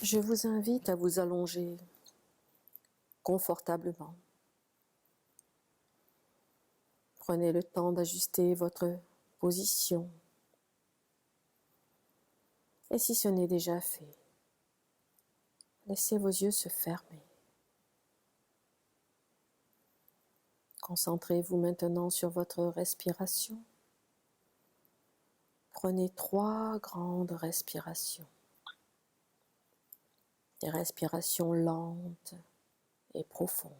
Je vous invite à vous allonger confortablement. Prenez le temps d'ajuster votre position. Et si ce n'est déjà fait, laissez vos yeux se fermer. Concentrez-vous maintenant sur votre respiration. Prenez 3 grandes respirations. Des respirations lentes et profondes.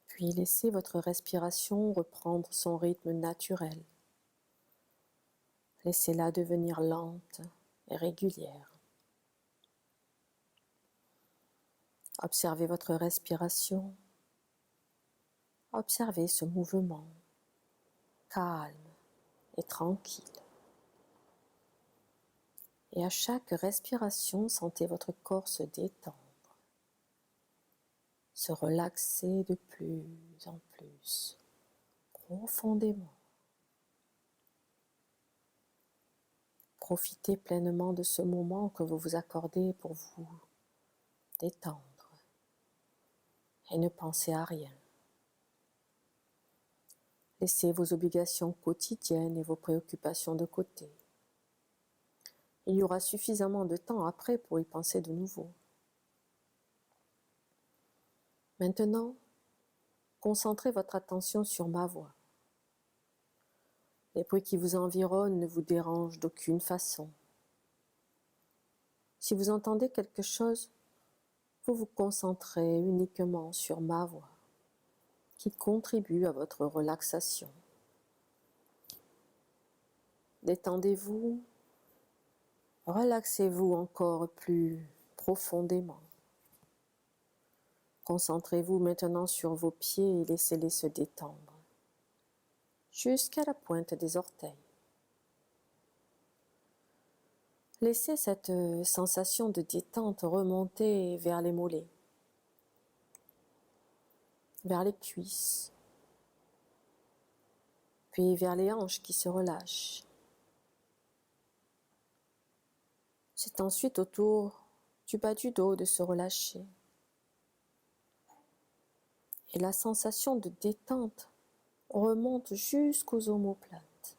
Puis laissez votre respiration reprendre son rythme naturel. Laissez-la devenir lente et régulière. Observez votre respiration. Observez ce mouvement calme et tranquille. Et à chaque respiration, sentez votre corps se détendre, se relaxer de plus en plus profondément. Profitez pleinement de ce moment que vous vous accordez pour vous détendre et ne pensez à rien. Laissez vos obligations quotidiennes et vos préoccupations de côté. Il y aura suffisamment de temps après pour y penser de nouveau. Maintenant, concentrez votre attention sur ma voix. Les bruits qui vous environnent ne vous dérangent d'aucune façon. Si vous entendez quelque chose, vous vous concentrez uniquement sur ma voix, qui contribue à votre relaxation. Détendez-vous, relaxez-vous encore plus profondément. Concentrez-vous maintenant sur vos pieds et laissez-les se détendre, jusqu'à la pointe des orteils. Laissez cette sensation de détente remonter vers les mollets, vers les cuisses, puis vers les hanches qui se relâchent. C'est ensuite au tour du bas du dos de se relâcher. Et la sensation de détente remonte jusqu'aux omoplates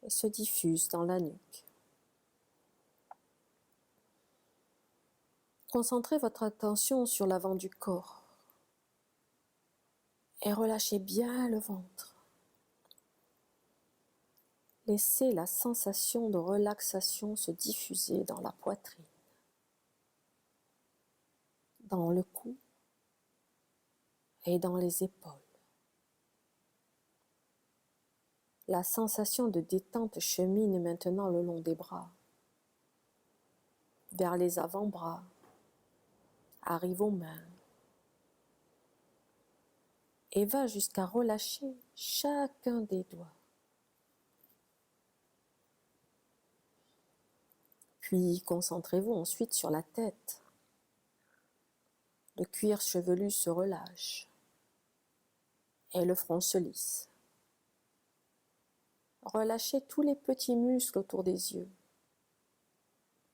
et se diffuse dans la nuque. Concentrez votre attention sur l'avant du corps et relâchez bien le ventre. Laissez la sensation de relaxation se diffuser dans la poitrine, dans le cou et dans les épaules. La sensation de détente chemine maintenant le long des bras, vers les avant-bras, arrive aux mains et va jusqu'à relâcher chacun des doigts. Puis concentrez-vous ensuite sur la tête. Le cuir chevelu se relâche et le front se lisse. Relâchez tous les petits muscles autour des yeux.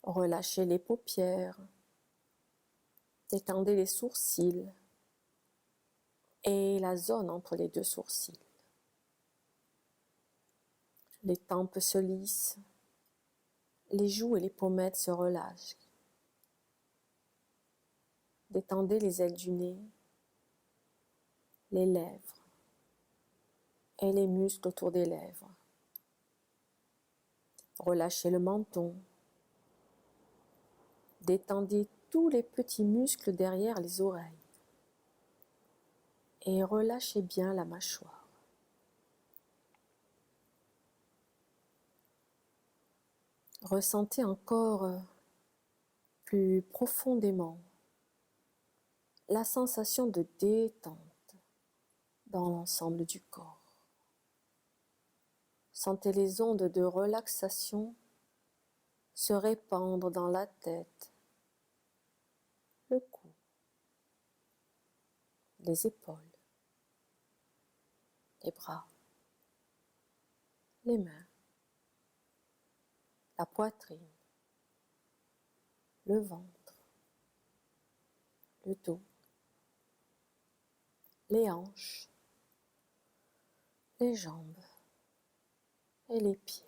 Relâchez les paupières. Détendez les sourcils et la zone entre les 2 sourcils. Les tempes se lissent. Les joues et les pommettes se relâchent. Détendez les ailes du nez, les lèvres et les muscles autour des lèvres. Relâchez le menton. Détendez tous les petits muscles derrière les oreilles. Et relâchez bien la mâchoire. Ressentez encore plus profondément la sensation de détente dans l'ensemble du corps. Sentez les ondes de relaxation se répandre dans la tête, le cou, les épaules, les bras, les mains, la poitrine, le ventre, le dos, les hanches, les jambes et les pieds.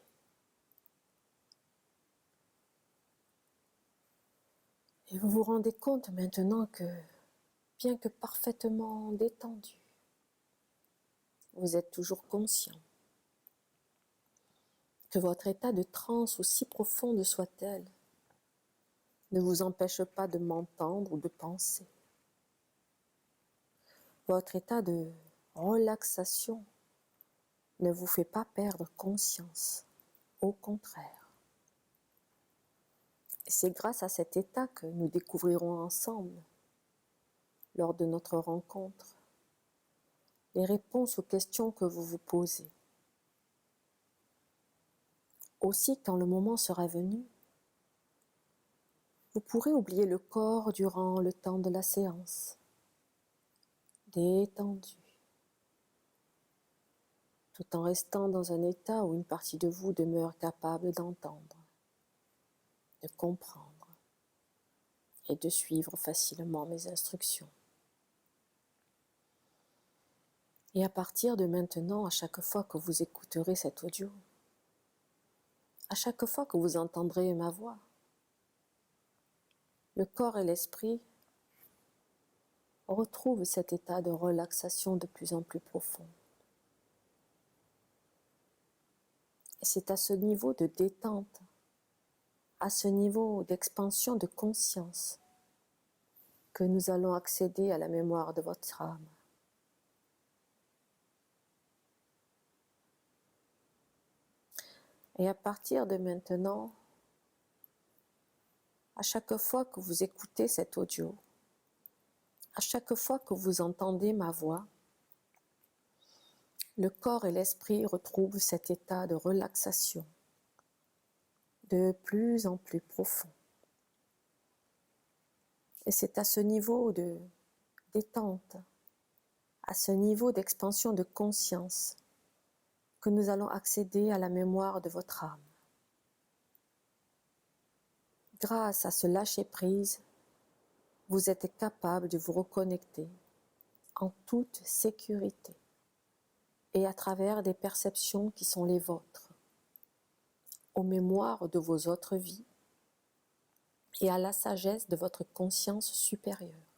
Et vous vous rendez compte maintenant que, bien que parfaitement détendu, vous êtes toujours conscient que votre état de transe, aussi profonde soit-elle, ne vous empêche pas de m'entendre ou de penser. Votre état de relaxation ne vous fait pas perdre conscience, au contraire. Et c'est grâce à cet état que nous découvrirons ensemble, lors de notre rencontre, les réponses aux questions que vous vous posez. Aussi, quand le moment sera venu, vous pourrez oublier le corps durant le temps de la séance, détendu, tout en restant dans un état où une partie de vous demeure capable d'entendre, de comprendre et de suivre facilement mes instructions. Et à partir de maintenant, à chaque fois que vous écouterez cet audio, à chaque fois que vous entendrez ma voix, le corps et l'esprit retrouvent cet état de relaxation de plus en plus profond. Et c'est à ce niveau de détente, à ce niveau d'expansion de conscience, que nous allons accéder à la mémoire de votre âme. Et à partir de maintenant, à chaque fois que vous écoutez cet audio, à chaque fois que vous entendez ma voix, le corps et l'esprit retrouvent cet état de relaxation de plus en plus profond. Et c'est à ce niveau de détente, à ce niveau d'expansion de conscience, que nous allons accéder à la mémoire de votre âme. Grâce à ce lâcher-prise, vous êtes capable de vous reconnecter en toute sécurité et à travers des perceptions qui sont les vôtres, aux mémoires de vos autres vies et à la sagesse de votre conscience supérieure.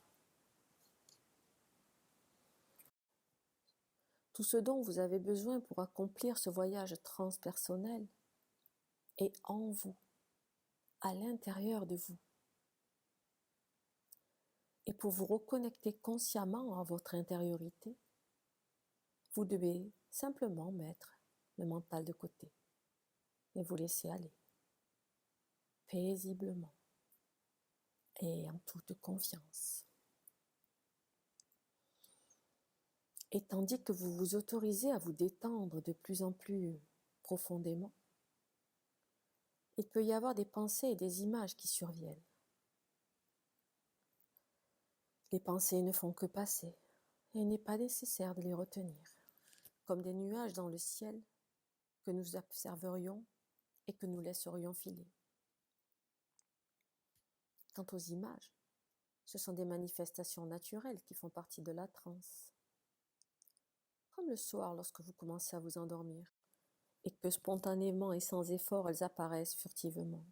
Tout ce dont vous avez besoin pour accomplir ce voyage transpersonnel est en vous, à l'intérieur de vous. Et pour vous reconnecter consciemment à votre intériorité, vous devez simplement mettre le mental de côté et vous laisser aller, paisiblement et en toute confiance. Et tandis que vous vous autorisez à vous détendre de plus en plus profondément, il peut y avoir des pensées et des images qui surviennent. Les pensées ne font que passer et il n'est pas nécessaire de les retenir, comme des nuages dans le ciel que nous observerions et que nous laisserions filer. Quant aux images, ce sont des manifestations naturelles qui font partie de la transe. Comme le soir lorsque vous commencez à vous endormir et que spontanément et sans effort elles apparaissent furtivement.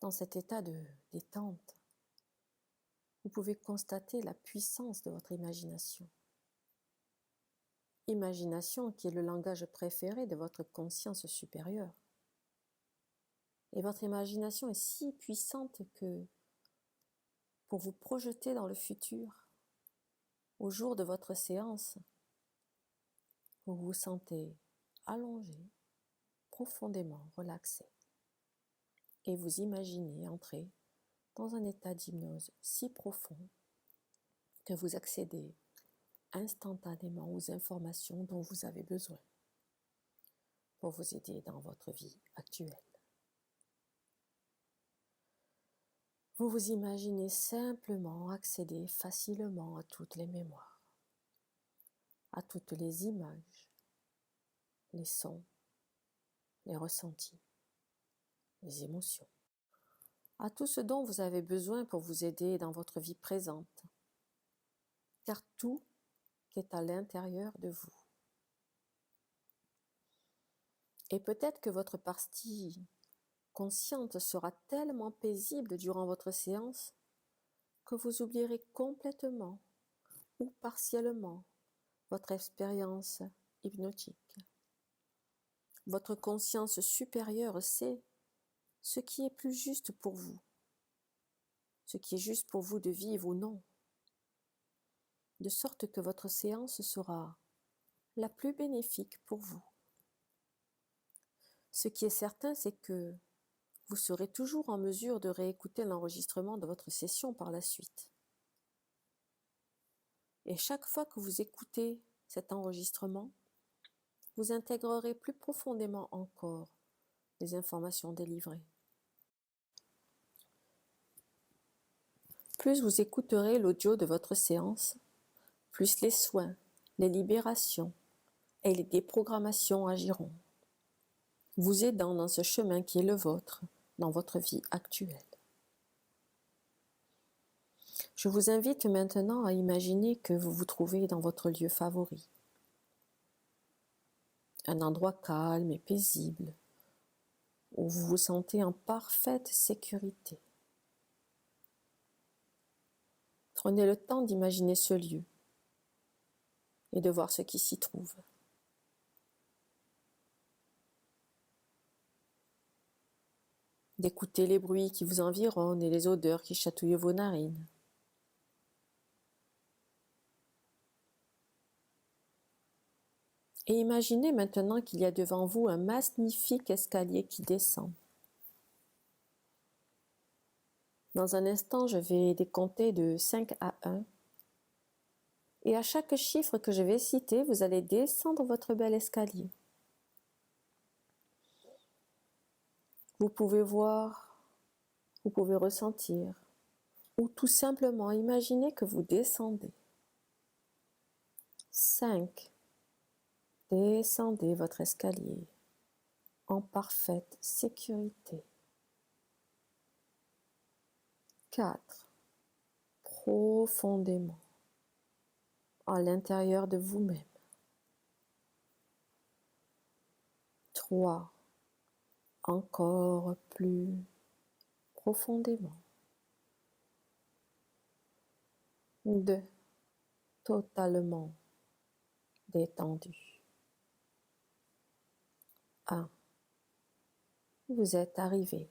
Dans cet état de détente, vous pouvez constater la puissance de votre imagination. Imagination qui est le langage préféré de votre conscience supérieure. Et votre imagination est si puissante que, pour vous projeter dans le futur, au jour de votre séance, vous vous sentez allongé, profondément relaxé. Et vous imaginez entrer dans un état d'hypnose si profond que vous accédez instantanément aux informations dont vous avez besoin pour vous aider dans votre vie actuelle. Vous vous imaginez simplement accéder facilement à toutes les mémoires, à toutes les images, les sons, les ressentis, les émotions, à tout ce dont vous avez besoin pour vous aider dans votre vie présente, car tout est à l'intérieur de vous. Et peut-être que votre partie consciente sera tellement paisible durant votre séance que vous oublierez complètement ou partiellement votre expérience hypnotique. Votre conscience supérieure sait ce qui est plus juste pour vous, ce qui est juste pour vous de vivre ou non, de sorte que votre séance sera la plus bénéfique pour vous. Ce qui est certain, c'est que vous serez toujours en mesure de réécouter l'enregistrement de votre session par la suite. Et chaque fois que vous écoutez cet enregistrement, vous intégrerez plus profondément encore les informations délivrées. Plus vous écouterez l'audio de votre séance, plus les soins, les libérations et les déprogrammations agiront, vous aidant dans ce chemin qui est le vôtre dans votre vie actuelle. Je vous invite maintenant à imaginer que vous vous trouvez dans votre lieu favori, un endroit calme et paisible, où vous vous sentez en parfaite sécurité. Prenez le temps d'imaginer ce lieu et de voir ce qui s'y trouve. D'écouter les bruits qui vous environnent et les odeurs qui chatouillent vos narines. Et imaginez maintenant qu'il y a devant vous un magnifique escalier qui descend. Dans un instant, je vais décompter de 5 à 1. Et à chaque chiffre que je vais citer, vous allez descendre votre bel escalier. Vous pouvez voir, vous pouvez ressentir, ou tout simplement imaginer que vous descendez. 5. Descendez votre escalier en parfaite sécurité. 4. Profondément à l'intérieur de vous-même. 3. Encore plus profondément. 2. Totalement détendu. 1. Vous êtes arrivé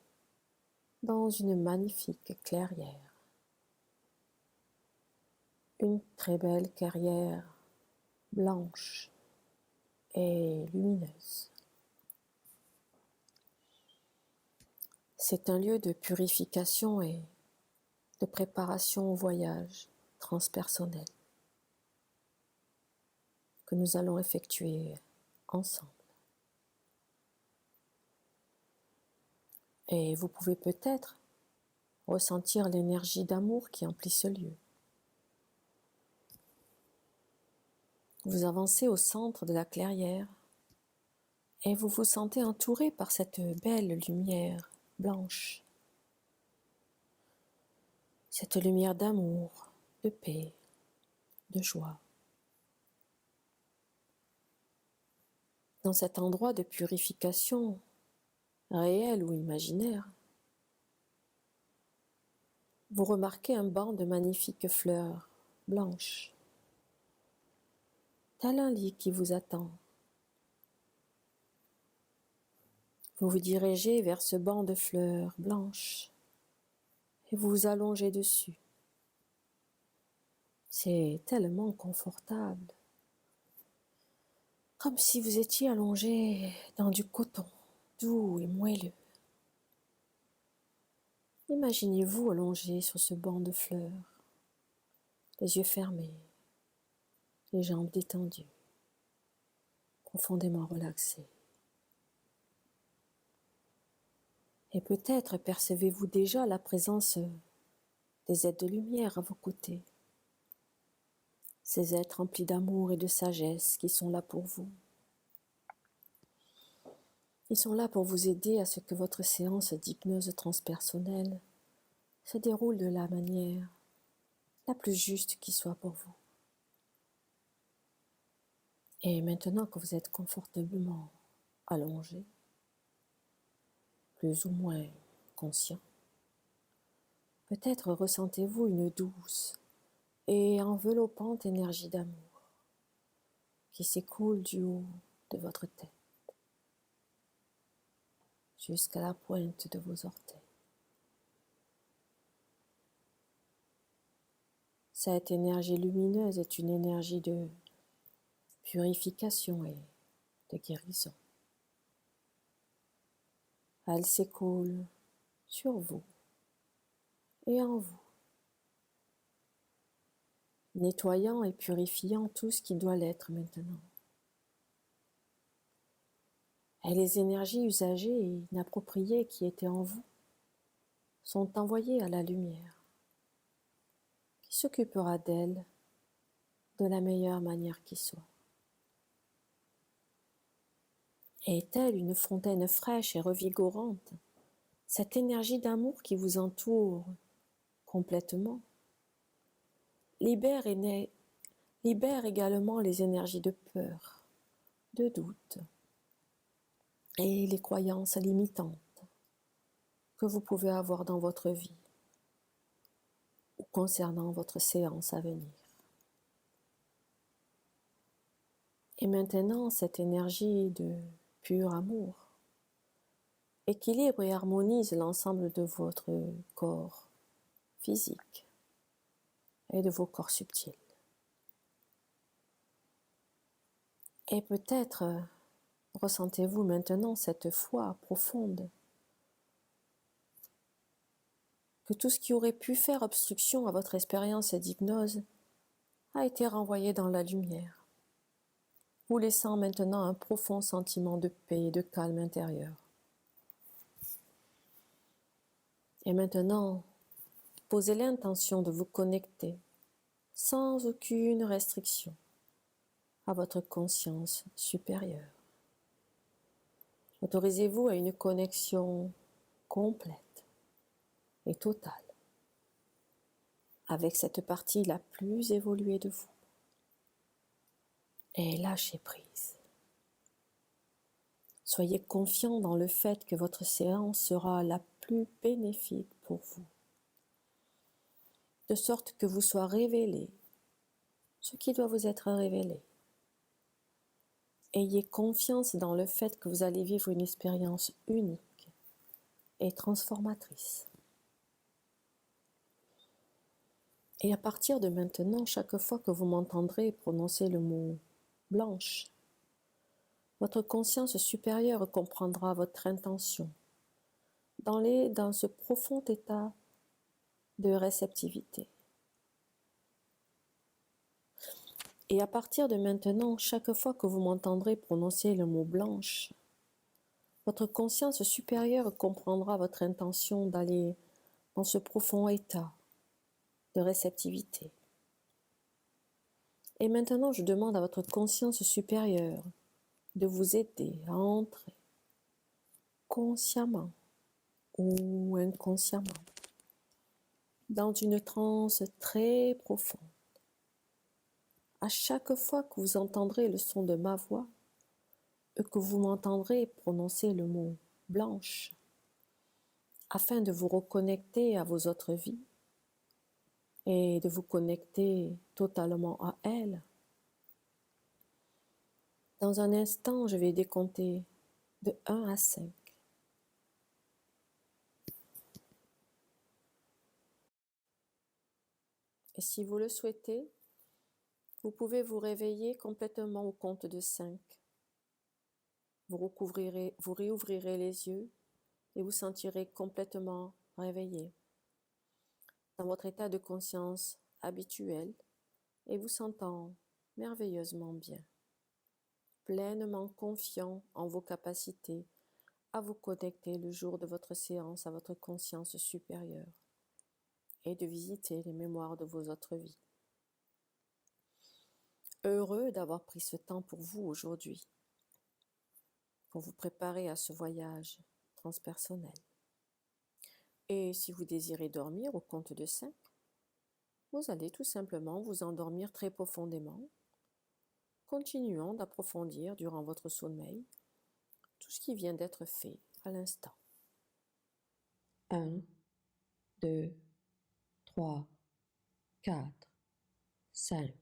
dans une magnifique clairière. Une très belle clairière blanche et lumineuse. C'est un lieu de purification et de préparation au voyage transpersonnel que nous allons effectuer ensemble. Et vous pouvez peut-être ressentir l'énergie d'amour qui emplit ce lieu. Vous avancez au centre de la clairière et vous vous sentez entouré par cette belle lumière blanche. Cette lumière d'amour, de paix, de joie. Dans cet endroit de purification, réel ou imaginaire, vous remarquez un banc de magnifiques fleurs blanches, tel un lit qui vous attend. Vous vous dirigez vers ce banc de fleurs blanches et vous vous allongez dessus. C'est tellement confortable, comme si vous étiez allongé dans du coton doux et moelleux. Imaginez-vous allongé sur ce banc de fleurs, les yeux fermés, les jambes détendues, profondément relaxées. Et peut-être percevez-vous déjà la présence des êtres de lumière à vos côtés. ces êtres remplis d'amour et de sagesse qui sont là pour vous. Ils sont là pour vous aider à ce que votre séance d'hypnose transpersonnelle se déroule de la manière la plus juste qui soit pour vous. Et maintenant que vous êtes confortablement allongé, plus ou moins conscient, peut-être ressentez-vous une douce et enveloppante énergie d'amour qui s'écoule du haut de votre tête jusqu'à la pointe de vos orteils. Cette énergie lumineuse est une énergie de purification et de guérison. Elle s'écoule sur vous et en vous, nettoyant et purifiant tout ce qui doit l'être maintenant. Et les énergies usagées et inappropriées qui étaient en vous sont envoyées à la lumière, qui s'occupera d'elles de la meilleure manière qui soit. Et telle une fontaine fraîche et revigorante, cette énergie d'amour qui vous entoure complètement libère également les énergies de peur, de doute et les croyances limitantes que vous pouvez avoir dans votre vie ou concernant votre séance à venir. Et maintenant, cette énergie de pur amour équilibre et harmonise l'ensemble de votre corps physique et de vos corps subtils. Et peut-être ressentez-vous maintenant cette foi profonde que tout ce qui aurait pu faire obstruction à votre expérience d'hypnose a été renvoyé dans la lumière, vous laissant maintenant un profond sentiment de paix et de calme intérieur. Et maintenant, posez l'intention de vous connecter sans aucune restriction à votre conscience supérieure. Autorisez-vous à une connexion complète et totale avec cette partie la plus évoluée de vous. Et lâchez prise. Soyez confiant dans le fait que votre séance sera la plus bénéfique pour vous, de sorte que vous soit révélé ce qui doit vous être révélé. Ayez confiance dans le fait que vous allez vivre une expérience unique et transformatrice. Et à partir de maintenant, chaque fois que vous m'entendrez prononcer le mot « blanche », votre conscience supérieure comprendra votre intention dans ce profond état de réceptivité. Et à partir de maintenant, chaque fois que vous m'entendrez prononcer le mot « blanche », votre conscience supérieure comprendra votre intention d'aller dans ce profond état de réceptivité. Et maintenant, je demande à votre conscience supérieure de vous aider à entrer consciemment ou inconsciemment dans une transe très profonde. À chaque fois que vous entendrez le son de ma voix et que vous m'entendrez prononcer le mot « blanche », afin de vous reconnecter à vos autres vies et de vous connecter totalement à elles. Dans un instant, je vais décompter de 1 à 5. Et si vous le souhaitez, vous pouvez vous réveiller complètement au compte de 5. Vous réouvrirez les yeux et vous sentirez complètement réveillé dans votre état de conscience habituel et vous sentant merveilleusement bien, pleinement confiant en vos capacités à vous connecter le jour de votre séance à votre conscience supérieure et de visiter les mémoires de vos autres vies. heureux d'avoir pris ce temps pour vous aujourd'hui, pour vous préparer à ce voyage transpersonnel. Et si vous désirez dormir au compte de 5, vous allez tout simplement vous endormir très profondément, continuant d'approfondir durant votre sommeil tout ce qui vient d'être fait à l'instant. 1, 2, 3, 4, 5.